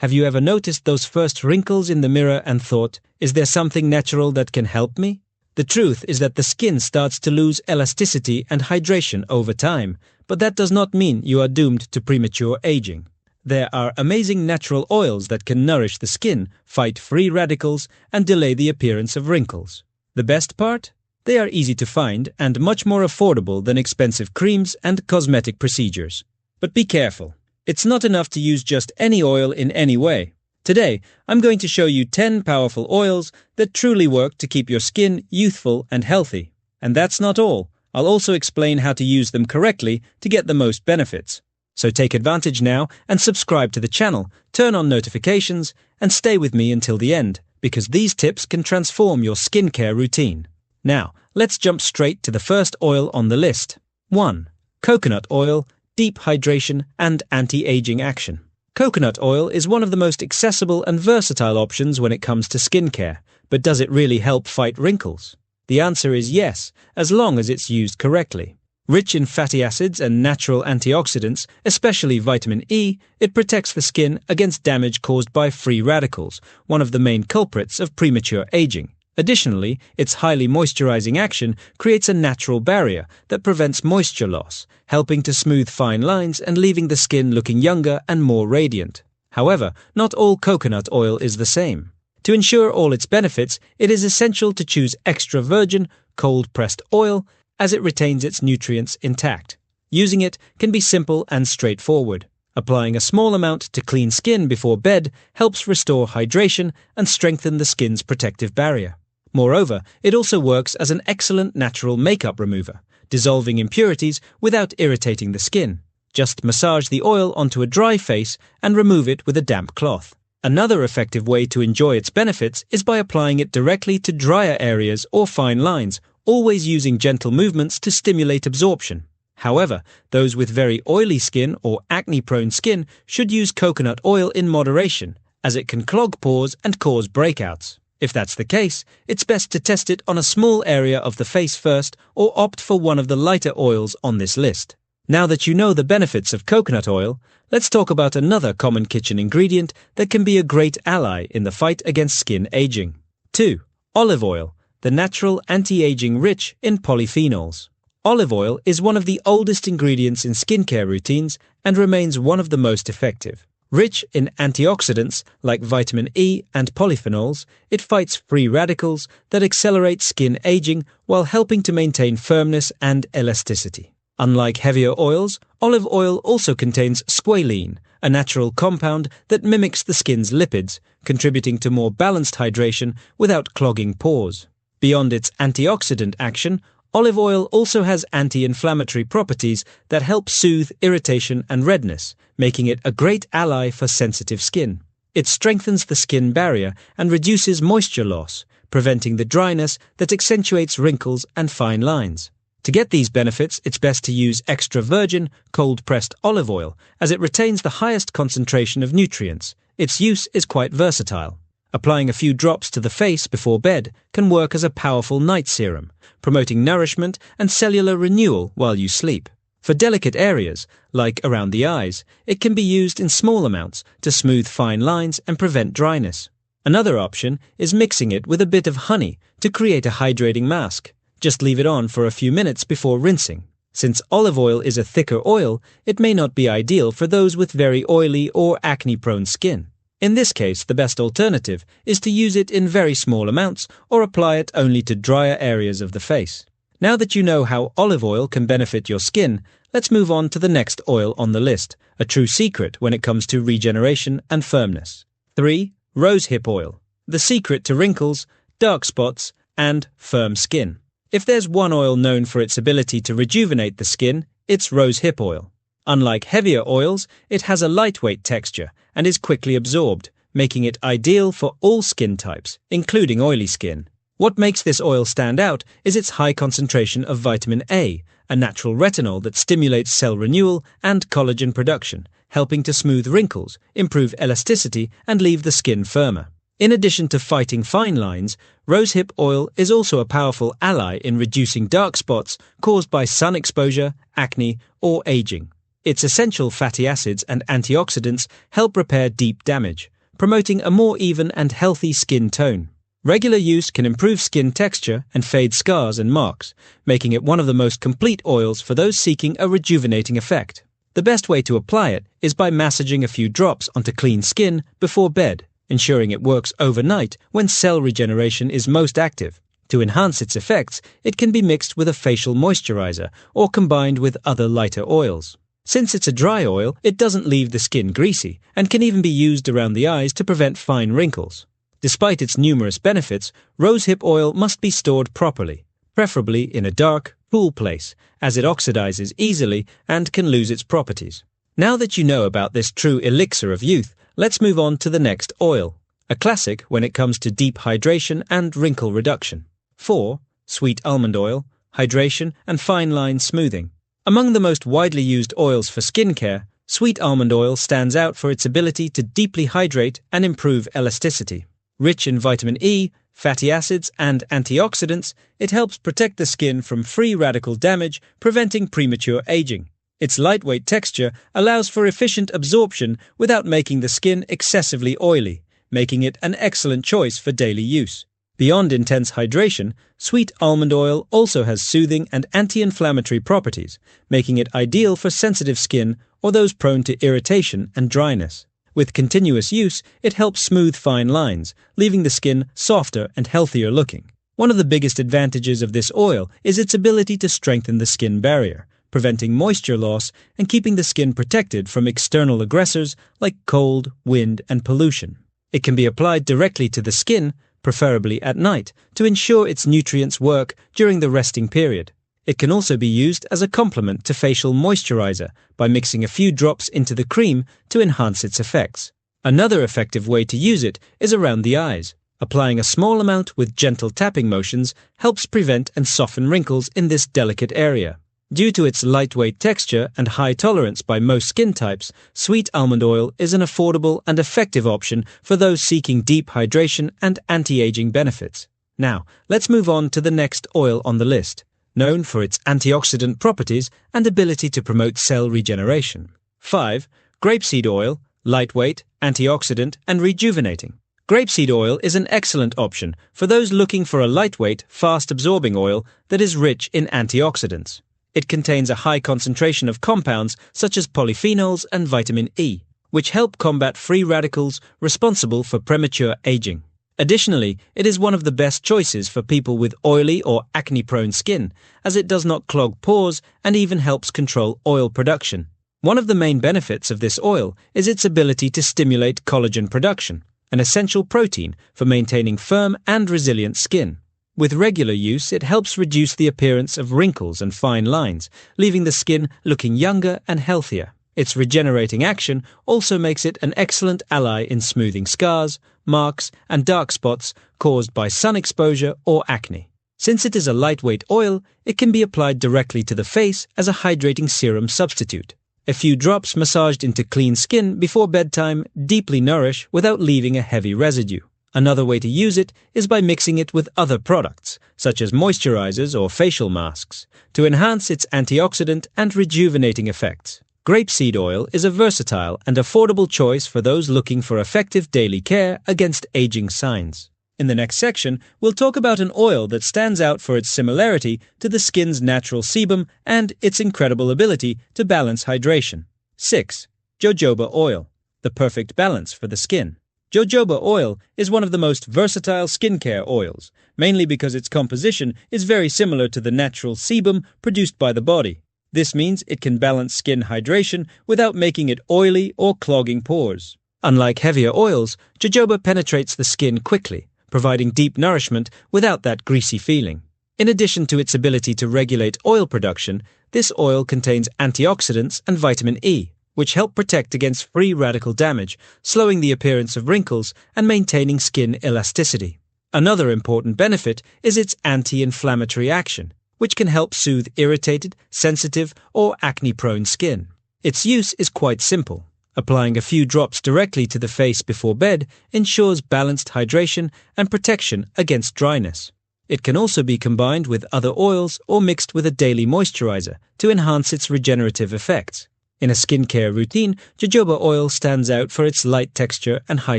Have you ever noticed those first wrinkles in the mirror and thought, is there something natural that can help me? The truth is that the skin starts to lose elasticity and hydration over time, but that does not mean you are doomed to premature aging. There are amazing natural oils that can nourish the skin, fight free radicals, and delay the appearance of wrinkles. The best part? They are easy to find and much more affordable than expensive creams and cosmetic procedures. But be careful. It's not enough to use just any oil in any way. Today, I'm going to show you 10 powerful oils that truly work to keep your skin youthful and healthy. And that's not all. I'll also explain how to use them correctly to get the most benefits. So take advantage now and subscribe to the channel, turn on notifications, and stay with me until the end, because these tips can transform your skincare routine. Now, let's jump straight to the first oil on the list. 1. Coconut oil, deep hydration and anti-aging action. Coconut oil is one of the most accessible and versatile options when it comes to skincare, but does it really help fight wrinkles? The answer is yes, as long as it's used correctly. Rich in fatty acids and natural antioxidants, especially vitamin E, it protects the skin against damage caused by free radicals, one of the main culprits of premature aging. Additionally, its highly moisturizing action creates a natural barrier that prevents moisture loss, helping to smooth fine lines and leaving the skin looking younger and more radiant. However, not all coconut oil is the same. To ensure all its benefits, it is essential to choose extra virgin, cold-pressed oil, as it retains its nutrients intact. Using it can be simple and straightforward. Applying a small amount to clean skin before bed helps restore hydration and strengthen the skin's protective barrier. Moreover, it also works as an excellent natural makeup remover, dissolving impurities without irritating the skin. Just massage the oil onto a dry face and remove it with a damp cloth. Another effective way to enjoy its benefits is by applying it directly to drier areas or fine lines, always using gentle movements to stimulate absorption. However, those with very oily skin or acne-prone skin should use coconut oil in moderation, as it can clog pores and cause breakouts. If that's the case, it's best to test it on a small area of the face first or opt for one of the lighter oils on this list. Now that you know the benefits of coconut oil, let's talk about another common kitchen ingredient that can be a great ally in the fight against skin aging. 2. Olive oil, the natural anti-aging rich in polyphenols. Olive oil is one of the oldest ingredients in skincare routines and remains one of the most effective. Rich in antioxidants like vitamin E and polyphenols, it fights free radicals that accelerate skin aging while helping to maintain firmness and elasticity. Unlike heavier oils, olive oil also contains squalene, a natural compound that mimics the skin's lipids, contributing to more balanced hydration without clogging pores. Beyond its antioxidant action, olive oil also has anti-inflammatory properties that help soothe irritation and redness, making it a great ally for sensitive skin. It strengthens the skin barrier and reduces moisture loss, preventing the dryness that accentuates wrinkles and fine lines. To get these benefits, it's best to use extra virgin, cold-pressed olive oil, as it retains the highest concentration of nutrients. Its use is quite versatile. Applying a few drops to the face before bed can work as a powerful night serum, promoting nourishment and cellular renewal while you sleep. For delicate areas, like around the eyes, it can be used in small amounts to smooth fine lines and prevent dryness. Another option is mixing it with a bit of honey to create a hydrating mask. Just leave it on for a few minutes before rinsing. Since olive oil is a thicker oil, it may not be ideal for those with very oily or acne-prone skin. In this case, the best alternative is to use it in very small amounts or apply it only to drier areas of the face. Now that you know how olive oil can benefit your skin, let's move on to the next oil on the list, a true secret when it comes to regeneration and firmness. 3. Rosehip oil, the secret to wrinkles, dark spots, and firm skin. If there's one oil known for its ability to rejuvenate the skin, it's rosehip oil. Unlike heavier oils, it has a lightweight texture and is quickly absorbed, making it ideal for all skin types, including oily skin. What makes this oil stand out is its high concentration of vitamin A, a natural retinol that stimulates cell renewal and collagen production, helping to smooth wrinkles, improve elasticity, and leave the skin firmer. In addition to fighting fine lines, rosehip oil is also a powerful ally in reducing dark spots caused by sun exposure, acne, or aging. Its essential fatty acids and antioxidants help repair deep damage, promoting a more even and healthy skin tone. Regular use can improve skin texture and fade scars and marks, making it one of the most complete oils for those seeking a rejuvenating effect. The best way to apply it is by massaging a few drops onto clean skin before bed, ensuring it works overnight when cell regeneration is most active. To enhance its effects, it can be mixed with a facial moisturizer or combined with other lighter oils. Since it's a dry oil, it doesn't leave the skin greasy and can even be used around the eyes to prevent fine wrinkles. Despite its numerous benefits, rosehip oil must be stored properly, preferably in a dark, cool place, as it oxidizes easily and can lose its properties. Now that you know about this true elixir of youth, let's move on to the next oil, a classic when it comes to deep hydration and wrinkle reduction. 4. Sweet almond oil, hydration and fine line smoothing. Among the most widely used oils for skincare, sweet almond oil stands out for its ability to deeply hydrate and improve elasticity. Rich in vitamin E, fatty acids, and antioxidants, it helps protect the skin from free radical damage, preventing premature aging. Its lightweight texture allows for efficient absorption without making the skin excessively oily, making it an excellent choice for daily use. Beyond intense hydration, sweet almond oil also has soothing and anti-inflammatory properties, making it ideal for sensitive skin or those prone to irritation and dryness. With continuous use, it helps smooth fine lines, leaving the skin softer and healthier looking. One of the biggest advantages of this oil is its ability to strengthen the skin barrier, preventing moisture loss and keeping the skin protected from external aggressors like cold, wind, and pollution. It can be applied directly to the skin, preferably at night, to ensure its nutrients work during the resting period. It can also be used as a complement to facial moisturizer by mixing a few drops into the cream to enhance its effects. Another effective way to use it is around the eyes. Applying a small amount with gentle tapping motions helps prevent and soften wrinkles in this delicate area. Due to its lightweight texture and high tolerance by most skin types, sweet almond oil is an affordable and effective option for those seeking deep hydration and anti-aging benefits. Now, let's move on to the next oil on the list, known for its antioxidant properties and ability to promote cell regeneration. 5. Grapeseed oil, lightweight, antioxidant, and rejuvenating. Grapeseed oil is an excellent option for those looking for a lightweight, fast-absorbing oil that is rich in antioxidants. It contains a high concentration of compounds such as polyphenols and vitamin E, which help combat free radicals responsible for premature aging. Additionally, it is one of the best choices for people with oily or acne-prone skin, as it does not clog pores and even helps control oil production. One of the main benefits of this oil is its ability to stimulate collagen production, an essential protein for maintaining firm and resilient skin. With regular use, it helps reduce the appearance of wrinkles and fine lines, leaving the skin looking younger and healthier. Its regenerating action also makes it an excellent ally in smoothing scars, marks, and dark spots caused by sun exposure or acne. Since it is a lightweight oil, it can be applied directly to the face as a hydrating serum substitute. A few drops massaged into clean skin before bedtime deeply nourish without leaving a heavy residue. Another way to use it is by mixing it with other products, such as moisturizers or facial masks, to enhance its antioxidant and rejuvenating effects. Grapeseed oil is a versatile and affordable choice for those looking for effective daily care against aging signs. In the next section, we'll talk about an oil that stands out for its similarity to the skin's natural sebum and its incredible ability to balance hydration. 6. Jojoba oil, the perfect balance for the skin. Jojoba oil is one of the most versatile skincare oils, mainly because its composition is very similar to the natural sebum produced by the body. This means it can balance skin hydration without making it oily or clogging pores. Unlike heavier oils, jojoba penetrates the skin quickly, providing deep nourishment without that greasy feeling. In addition to its ability to regulate oil production, this oil contains antioxidants and vitamin E, which help protect against free radical damage, slowing the appearance of wrinkles and maintaining skin elasticity. Another important benefit is its anti-inflammatory action, which can help soothe irritated, sensitive, or acne-prone skin. Its use is quite simple. Applying a few drops directly to the face before bed ensures balanced hydration and protection against dryness. It can also be combined with other oils or mixed with a daily moisturizer to enhance its regenerative effects. In a skincare routine, jojoba oil stands out for its light texture and high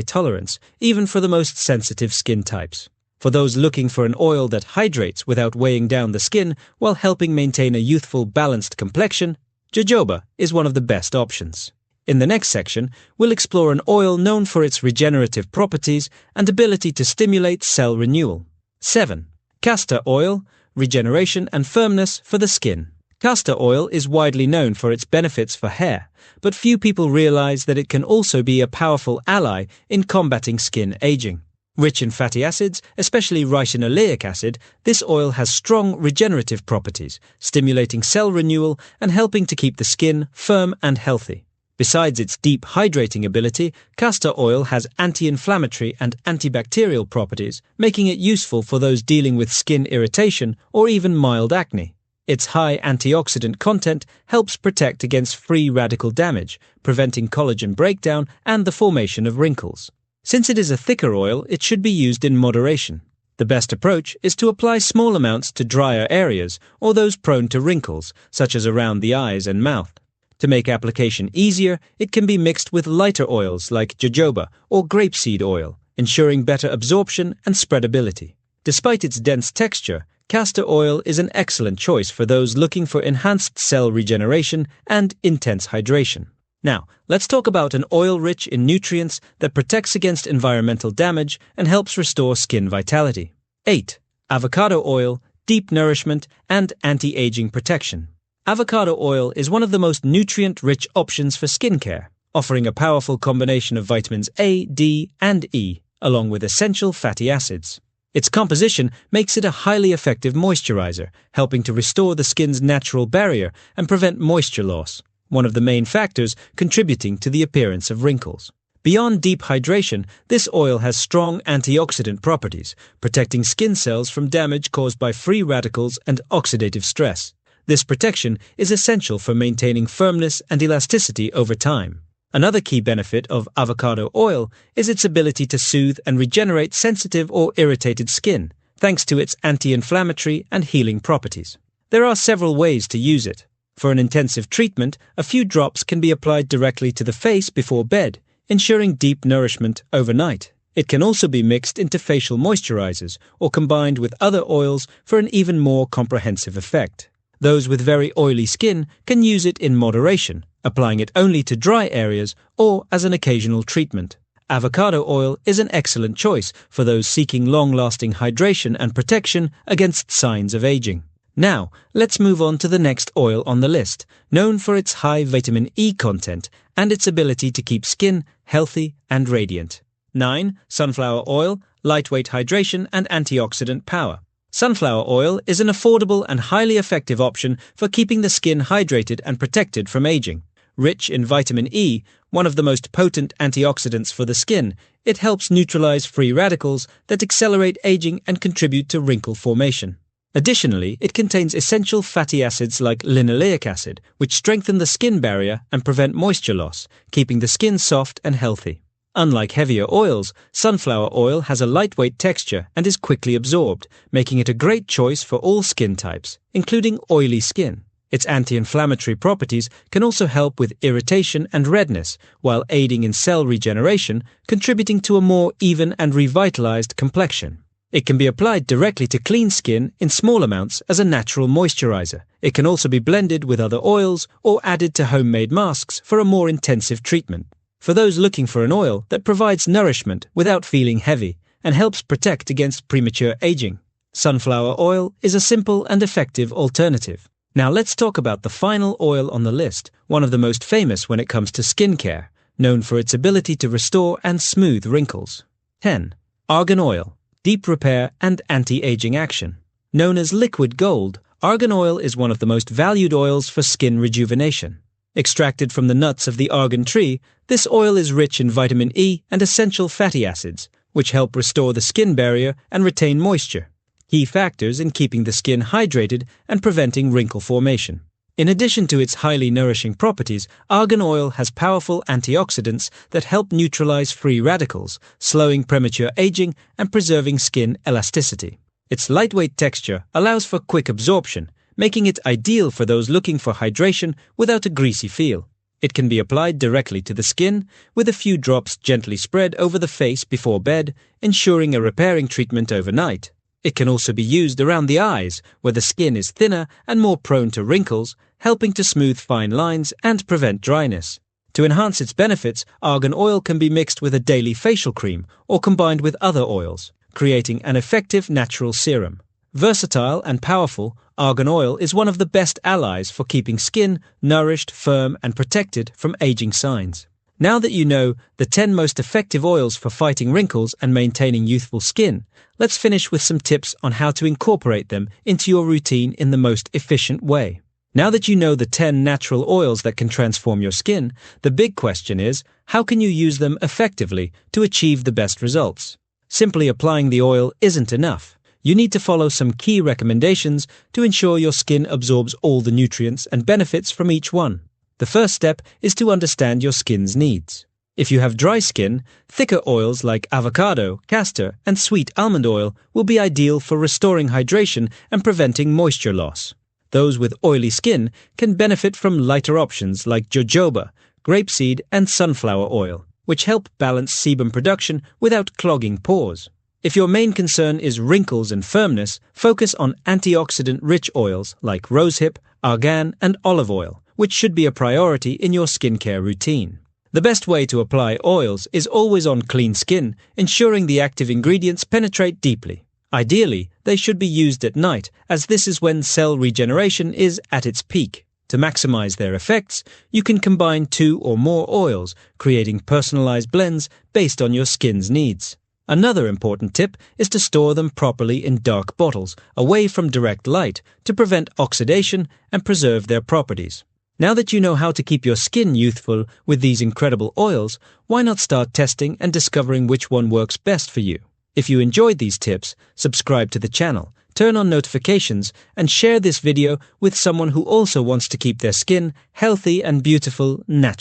tolerance, even for the most sensitive skin types. For those looking for an oil that hydrates without weighing down the skin while helping maintain a youthful, balanced complexion, jojoba is one of the best options. In the next section, we'll explore an oil known for its regenerative properties and ability to stimulate cell renewal. 7. Castor oil, regeneration and firmness for the skin. Castor oil is widely known for its benefits for hair, but few people realize that it can also be a powerful ally in combating skin aging. Rich in fatty acids, especially ricinoleic acid, this oil has strong regenerative properties, stimulating cell renewal and helping to keep the skin firm and healthy. Besides its deep hydrating ability, castor oil has anti-inflammatory and antibacterial properties, making it useful for those dealing with skin irritation or even mild acne. Its high antioxidant content helps protect against free radical damage, preventing collagen breakdown and the formation of wrinkles. Since it is a thicker oil, it should be used in moderation. The best approach is to apply small amounts to drier areas or those prone to wrinkles, such as around the eyes and mouth. To make application easier, it can be mixed with lighter oils like jojoba or grapeseed oil, ensuring better absorption and spreadability. Despite its dense texture, castor oil is an excellent choice for those looking for enhanced cell regeneration and intense hydration. Now, let's talk about an oil rich in nutrients that protects against environmental damage and helps restore skin vitality. 8. Avocado oil, deep nourishment and anti-aging protection. Avocado oil is one of the most nutrient-rich options for skincare, offering a powerful combination of vitamins A, D, and E, along with essential fatty acids. Its composition makes it a highly effective moisturizer, helping to restore the skin's natural barrier and prevent moisture loss, one of the main factors contributing to the appearance of wrinkles. Beyond deep hydration, this oil has strong antioxidant properties, protecting skin cells from damage caused by free radicals and oxidative stress. This protection is essential for maintaining firmness and elasticity over time. Another key benefit of avocado oil is its ability to soothe and regenerate sensitive or irritated skin, thanks to its anti-inflammatory and healing properties. There are several ways to use it. For an intensive treatment, a few drops can be applied directly to the face before bed, ensuring deep nourishment overnight. It can also be mixed into facial moisturizers or combined with other oils for an even more comprehensive effect. Those with very oily skin can use it in moderation, applying it only to dry areas or as an occasional treatment. Avocado oil is an excellent choice for those seeking long-lasting hydration and protection against signs of aging. Now, let's move on to the next oil on the list, known for its high vitamin E content and its ability to keep skin healthy and radiant. 9. Sunflower oil, lightweight hydration and antioxidant power. Sunflower oil is an affordable and highly effective option for keeping the skin hydrated and protected from aging. Rich in vitamin E, one of the most potent antioxidants for the skin, it helps neutralize free radicals that accelerate aging and contribute to wrinkle formation. Additionally, it contains essential fatty acids like linoleic acid, which strengthen the skin barrier and prevent moisture loss, keeping the skin soft and healthy. Unlike heavier oils, sunflower oil has a lightweight texture and is quickly absorbed, making it a great choice for all skin types, including oily skin. Its anti-inflammatory properties can also help with irritation and redness, while aiding in cell regeneration, contributing to a more even and revitalized complexion. It can be applied directly to clean skin in small amounts as a natural moisturizer. It can also be blended with other oils or added to homemade masks for a more intensive treatment. For those looking for an oil that provides nourishment without feeling heavy and helps protect against premature aging, sunflower oil is a simple and effective alternative. Now let's talk about the final oil on the list, one of the most famous when it comes to skincare, known for its ability to restore and smooth wrinkles. 10. Argan oil, deep repair and anti-aging action. Known as liquid gold, argan oil is one of the most valued oils for skin rejuvenation. Extracted from the nuts of the argan tree, this oil is rich in vitamin E and essential fatty acids, which help restore the skin barrier and retain moisture, key factors in keeping the skin hydrated and preventing wrinkle formation. In addition to its highly nourishing properties, argan oil has powerful antioxidants that help neutralize free radicals, slowing premature aging and preserving skin elasticity. Its lightweight texture allows for quick absorption, making it ideal for those looking for hydration without a greasy feel. It can be applied directly to the skin, with a few drops gently spread over the face before bed, ensuring a repairing treatment overnight. It can also be used around the eyes, where the skin is thinner and more prone to wrinkles, helping to smooth fine lines and prevent dryness. To enhance its benefits, argan oil can be mixed with a daily facial cream or combined with other oils, creating an effective natural serum. Versatile and powerful, argan oil is one of the best allies for keeping skin nourished, firm, and protected from aging signs. Now that you know the 10 most effective oils for fighting wrinkles and maintaining youthful skin, let's finish with some tips on how to incorporate them into your routine in the most efficient way. Now that you know the 10 natural oils that can transform your skin, the big question is, how can you use them effectively to achieve the best results? Simply applying the oil isn't enough. You need to follow some key recommendations to ensure your skin absorbs all the nutrients and benefits from each one. The first step is to understand your skin's needs. If you have dry skin, thicker oils like avocado, castor, and sweet almond oil will be ideal for restoring hydration and preventing moisture loss. Those with oily skin can benefit from lighter options like jojoba, grapeseed, and sunflower oil, which help balance sebum production without clogging pores. If your main concern is wrinkles and firmness, focus on antioxidant-rich oils like rosehip, argan, and olive oil, which should be a priority in your skincare routine. The best way to apply oils is always on clean skin, ensuring the active ingredients penetrate deeply. Ideally, they should be used at night, as this is when cell regeneration is at its peak. To maximize their effects, you can combine 2 or more oils, creating personalized blends based on your skin's needs. Another important tip is to store them properly in dark bottles, away from direct light, to prevent oxidation and preserve their properties. Now that you know how to keep your skin youthful with these incredible oils, why not start testing and discovering which one works best for you? If you enjoyed these tips, subscribe to the channel, turn on notifications, and share this video with someone who also wants to keep their skin healthy and beautiful naturally.